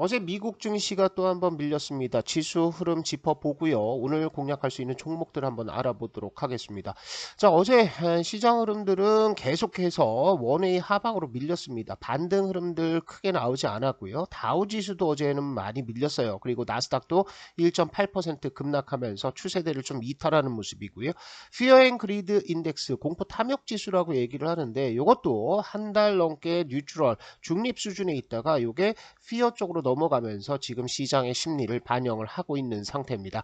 어제 미국 증시가 또 한번 밀렸습니다. 지수 흐름 짚어보고요. 오늘 공략할 수 있는 종목들 한번 알아보도록 하겠습니다. 자, 어제 시장 흐름들은 계속해서 원웨이 하방으로 밀렸습니다. 반등 흐름들 크게 나오지 않았고요. 다우지수도 어제는 많이 밀렸어요. 그리고 나스닥도 1.8% 급락하면서 추세대를 좀 이탈하는 모습이고요. 피어 앤 그리드 인덱스 공포 탐욕 지수라고 얘기를 하는데 이것도 한 달 넘게 뉴트럴 중립 수준에 있다가 이게 피어 쪽으로 넘어가면서 지금 시장의 심리를 반영을 하고 있는 상태입니다.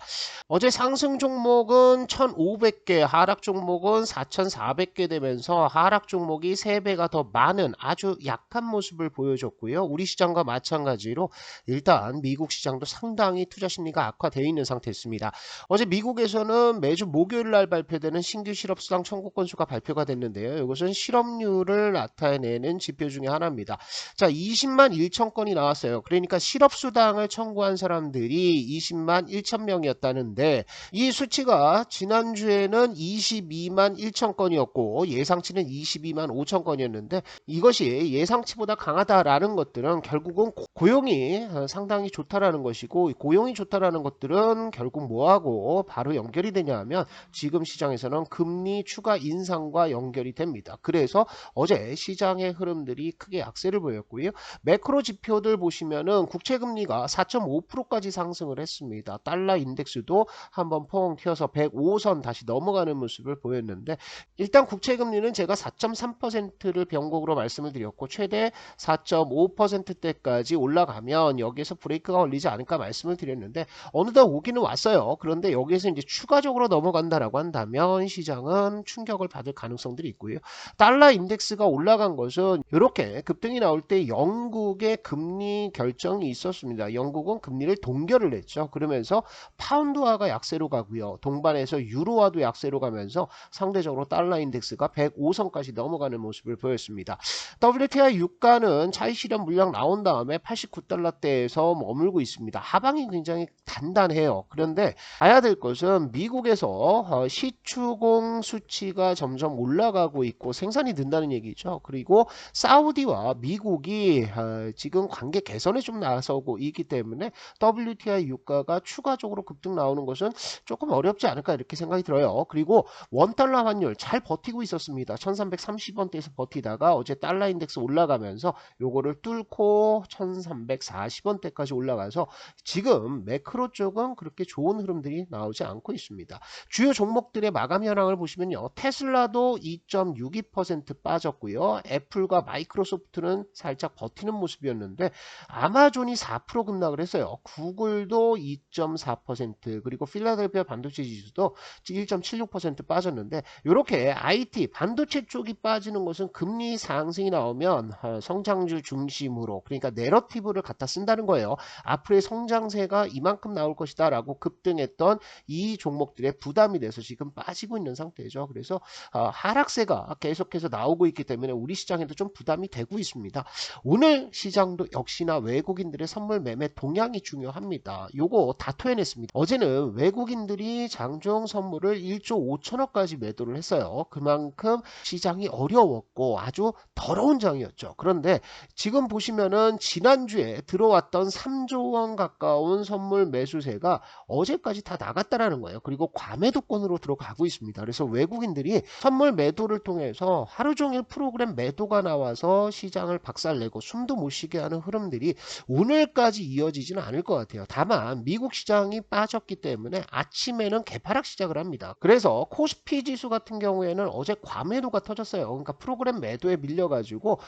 어제 상승 종목은 1,500개, 하락 종목은 4,400개 되면서 하락 종목이 3배가 더 많은 아주 약한 모습을 보여줬고요. 우리 시장과 마찬가지로 일단 미국 시장도 상당히 투자 심리가 악화되어 있는 상태였습니다. 어제 미국에서는 매주 목요일 날 발표되는 신규 실업수당 청구 건수가 발표가 됐는데요. 이것은 실업률을 나타내는 지표 중에 하나입니다. 자, 20만 1천 건이 나왔어요. 그러니까 실업수당을 청구한 사람들이 20만 1천 명이었다는데 이 수치가 지난주에는 22만 1천 건이었고 예상치는 22만 5천 건이었는데 이것이 예상치보다 강하다라는 것들은 결국은 고용이 상당히 좋다라는 것이고 고용이 좋다라는 것들은 결국 뭐하고 바로 연결이 되냐 하면 지금 시장에서는 금리 추가 인상과 연결이 됩니다. 그래서 어제 시장의 흐름들이 크게 약세를 보였고요. 매크로 지표들 보시면은 국채금리가 4.5%까지 상승을 했습니다. 달러 인덱스도 한번 펑 튀어서 105선 다시 넘어가는 모습을 보였는데 일단 국채금리는 제가 4.3%를 변곡으로 말씀을 드렸고 최대 4.5%대까지 올라가면 여기에서 브레이크가 걸리지 않을까 말씀을 드렸는데 어느덧 오기는 왔어요. 그런데 여기에서 이제 추가적으로 넘어간다라고 한다면 시장은 충격을 받을 가능성들이 있고요. 달러 인덱스가 올라간 것은 이렇게 급등이 나올 때 영국의 금리 결정이 있었습니다. 영국은 금리를 동결을 했죠. 그러면서 파운드화가 약세로 가고요. 동반해서 유로화도 약세로 가면서 상대적으로 달러 인덱스가 105선까지 넘어가는 모습을 보였습니다. WTI 유가는 차익 실현 물량 나온 다음에 89달러대에서 머물고 있습니다. 하방이 굉장히 단단해요. 그런데 봐야 될 것은 미국에서 시추공 수치가 점점 올라가고 있고 생산이 는다는 얘기죠. 그리고 사우디와 미국이 지금 관계 개선에 좀 나서고 있기 때문에 WTI 유가가 추가적으로 급등 나오는 것은 조금 어렵지 않을까 이렇게 생각이 들어요. 그리고 원달러 환율 잘 버티고 있었습니다. 1330원대에서 버티다가 어제 달러 인덱스 올라가면서 요거를 뚫고 1340원대까지 올라가서 지금 매크로 쪽은 그렇게 좋은 흐름들이 나오지 않고 있습니다. 주요 종목들의 마감 현황을 보시면요. 테슬라도 2.62% 빠졌고요. 애플과 마이크로소프트는 살짝 버티는 모습이었는데 아마존이 4% 급락을 했어요. 구글도 2.4% 그리고 필라델피아 반도체 지수도 1.76% 빠졌는데 이렇게 IT 반도체 쪽이 빠지는 것은 금리 상승이 나오면 성장주 중심으로 그러니까 내러티브를 갖다 쓴다는 거예요. 앞으로의 성장세가 이만큼 나올 것이다 라고 급등했던 이 종목들의 부담이 돼서 지금 빠지고 있는 상태죠. 그래서 하락세가 계속해서 나오고 있기 때문에 우리 시장에도 좀 부담이 되고 있습니다. 오늘 시장도 역시나 외국인들의 선물 매매 동향이 중요합니다. 요거 다 토해냈습니다. 어제는 외국인들이 장중 선물을 1조 5천억까지 매도를 했어요. 그만큼 시장이 어려웠고 아주 더러운 장이었죠. 그런데 지금 보시면은 지난주에 들어왔던 3조 원 가까운 선물 매수세가 어제까지 다 나갔다라는 거예요. 그리고 과매도권으로 들어가고 있습니다. 그래서 외국인들이 선물 매도를 통해서 하루 종일 프로그램 매도가 나와서 시장을 박살내고 숨도 못 쉬게 하는 흐름들이 오늘까지 이어지지는 않을 것 같아요. 다만 미국 시장이 빠졌기 때문에 아침에는 개파락 시작을 합니다. 그래서 코스피 지수 같은 경우에는 어제 과매도가 터졌어요. 그러니까 프로그램 매도에 밀려가지고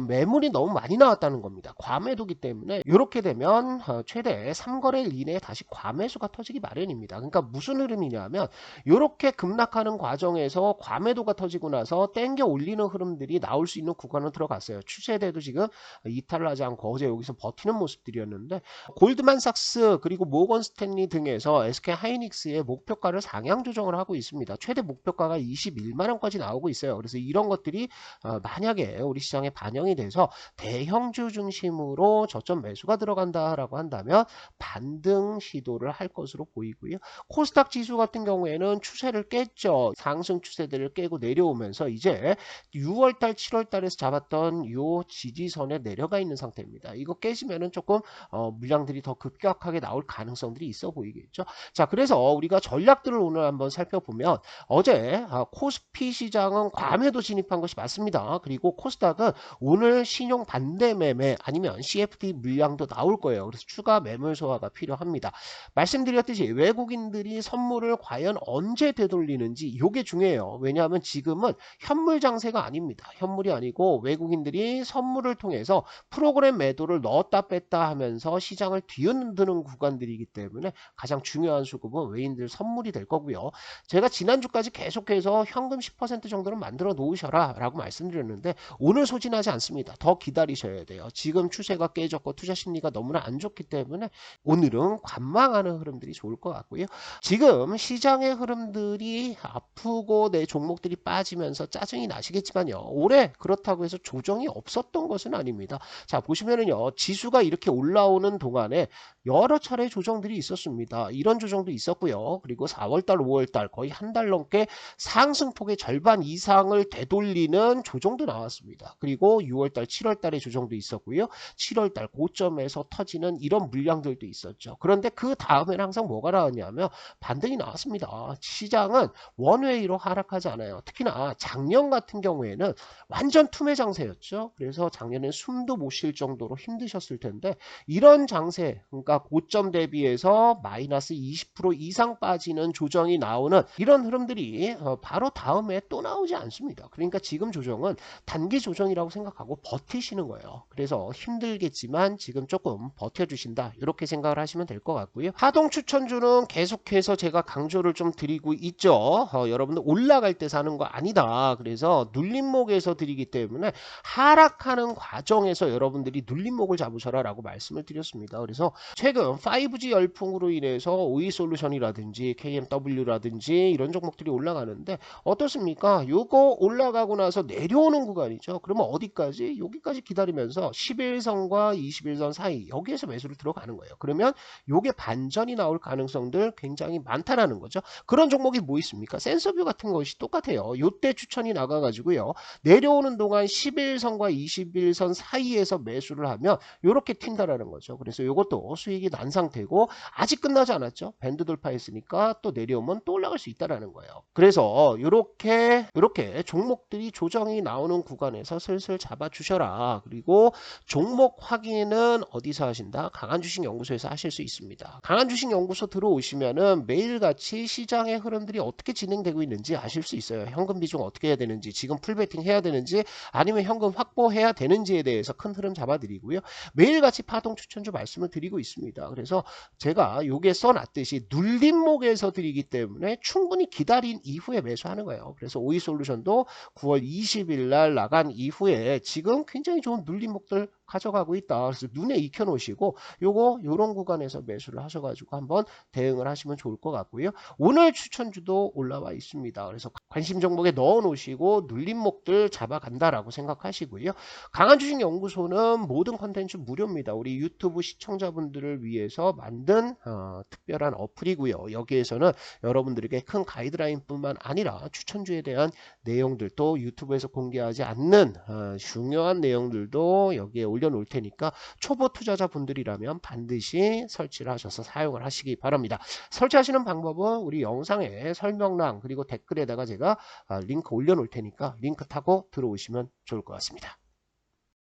매물이 너무 많이 나왔다는 겁니다. 과매도기 때문에 이렇게 되면 최대 3거래일 이내에 다시 과매수가 터지기 마련입니다. 그러니까 무슨 흐름이냐면 이렇게 급락하는 과정에서 과매도가 터지고 나서 땡겨 올리는 흐름들이 나올 수 있는 구간으로 들어갔어요. 추세대도 지금 이탈하지 않고 어제 여기서 버티는 모습들이었는데 골드만삭스 그리고 모건 스탠리 등에서 SK 하이닉스의 목표가를 상향 조정을 하고 있습니다. 최대 목표가가 21만원까지 나오고 있어요. 그래서 이런 것들이 만약에 우리 시장에 반영이 돼서 대형주 중심으로 저점 매수가 들어간다라고 한다면 반등 시도를 할 것으로 보이고요. 코스닥 지수 같은 경우에는 추세를 깼죠. 상승 추세들을 깨고 내려오면서 이제 6월달 7월달에서 잡았던 요 지지선에 내려가 있는 상태입니다. 이거 터지면은 조금 물량들이 더 급격하게 나올 가능성들이 있어 보이겠죠. 자, 그래서 우리가 전략들을 오늘 한번 살펴보면 어제 코스피 시장은 과매도 진입한 것이 맞습니다. 그리고 코스닥은 오늘 신용 반대 매매 아니면 CFD 물량도 나올 거예요. 그래서 추가 매물 소화가 필요합니다. 말씀드렸듯이 외국인들이 선물을 과연 언제 되돌리는지 이게 중요해요. 왜냐하면 지금은 현물 장세가 아닙니다. 현물이 아니고 외국인들이 선물을 통해서 프로그램 매도를 넣었다 뺐다 하면서 시장을 뒤흔드는 구간들이기 때문에 가장 중요한 수급은 외인들 선물이 될 거고요. 제가 지난주까지 계속해서 현금 10% 정도는 만들어 놓으셔라 라고 말씀드렸는데 오늘 소진하지 않습니다. 더 기다리셔야 돼요. 지금 추세가 깨졌고 투자 심리가 너무나 안 좋기 때문에 오늘은 관망하는 흐름들이 좋을 것 같고요. 지금 시장의 흐름들이 아프고 내 종목들이 빠지면서 짜증이 나시겠지만요. 올해 그렇다고 해서 조정이 없었던 것은 아닙니다. 자, 보시면은요. 지수가 이렇게 올라오는 동안에 여러 차례 조정들이 있었습니다. 이런 조정도 있었고요. 그리고 4월달, 5월달 거의 한 달 넘게 상승폭의 절반 이상을 되돌리는 조정도 나왔습니다. 그리고 6월달, 7월달에 조정도 있었고요. 7월달 고점에서 터지는 이런 물량들도 있었죠. 그런데 그 다음에는 항상 뭐가 나왔냐면 반등이 나왔습니다. 시장은 원웨이로 하락하지 않아요. 특히나 작년 같은 경우에는 완전 투매 장세였죠. 그래서 작년엔 숨도 못 쉴 정도로 힘드셨을 텐데 이런 장세, 그러니까 고점 대비해서 마이너스 20% 이상 빠지는 조정이 나오는 이런 흐름들이 바로 다음에 또 나오지 않습니다. 그러니까 지금 조정은 단기 조정이라고 생각하고 버티시는 거예요. 그래서 힘들겠지만 지금 조금 버텨주신다 이렇게 생각을 하시면 될 것 같고요. 하동 추천주는 계속해서 제가 강조를 좀 드리고 있죠. 여러분들 올라갈 때 사는 거 아니다. 그래서 눌림목에서 드리기 때문에 하락하는 과정에서 여러분들이 눌림목을 잡으셔라 라고 말씀을 드렸습니다. 그래서 최근 5G 열풍으로 인해서 OE솔루션이라든지 KMW라든지 이런 종목들이 올라가는데 어떻습니까? 요거 올라가고 나서 내려오는 구간이죠. 그러면 어디까지? 여기까지 기다리면서 11선과 21선 사이 여기에서 매수를 들어가는 거예요. 그러면 요게 반전이 나올 가능성들 굉장히 많다라는 거죠. 그런 종목이 뭐 있습니까? 센서뷰 같은 것이 똑같아요. 요때 추천이 나가가지고요. 내려오는 동안 11선과 21선 사이에서 매수를 하면 요렇게 튄다라는 거죠. 그래서 요것도 수익이 난 상태고 아직 끝나지 않았죠. 밴드 돌파했으니까 또 내려오면 또 올라갈 수 있다라는 거예요. 그래서 요렇게 종목들이 조정이 나오는 구간에서 슬슬 잡아주셔라. 그리고 종목 확인은 어디서 하신다? 강한주식연구소에서 하실 수 있습니다. 강한주식연구소 들어오시면은 매일같이 시장의 흐름들이 어떻게 진행되고 있는지 아실 수 있어요. 현금 비중 어떻게 해야 되는지, 지금 풀베팅 해야 되는지, 아니면 현금 확보해야 되는지에 대해서 큰 흐름 잡아드리고요. 매일같이 파동 추천주 말씀을 드리고 있습니다. 그래서 제가 요게 써놨듯이 눌림목에서 드리기 때문에 충분히 기다린 이후에 매수하는 거예요. 그래서 오이솔루션도 9월 20일 날 나간 이후에 지금 굉장히 좋은 눌림목들 가져가고 있다. 그래서 눈에 익혀 놓으시고 요런 구간에서 매수를 하셔가지고 한번 대응을 하시면 좋을 것 같고요. 오늘 추천주도 올라와 있습니다. 그래서 관심 종목에 넣어 놓으시고 눌림목들 잡아간다라고 생각하시고요. 강한주식연구소는 모든 컨텐츠 무료입니다. 우리 유튜브 시청자분들을 위해서 만든 특별한 어플이고요. 여기에서는 여러분들에게 큰 가이드라인뿐만 아니라 추천주에 대한 내용들도 유튜브에서 공개하지 않는 중요한 내용들도 여기에 올려놓을 테니까 초보 투자자분들이라면 반드시 설치를 하셔서 사용을 하시기 바랍니다. 설치하시는 방법은 우리 영상의 설명란 그리고 댓글에다가 제가 링크 올려놓을 테니까 링크 타고 들어오시면 좋을 것 같습니다.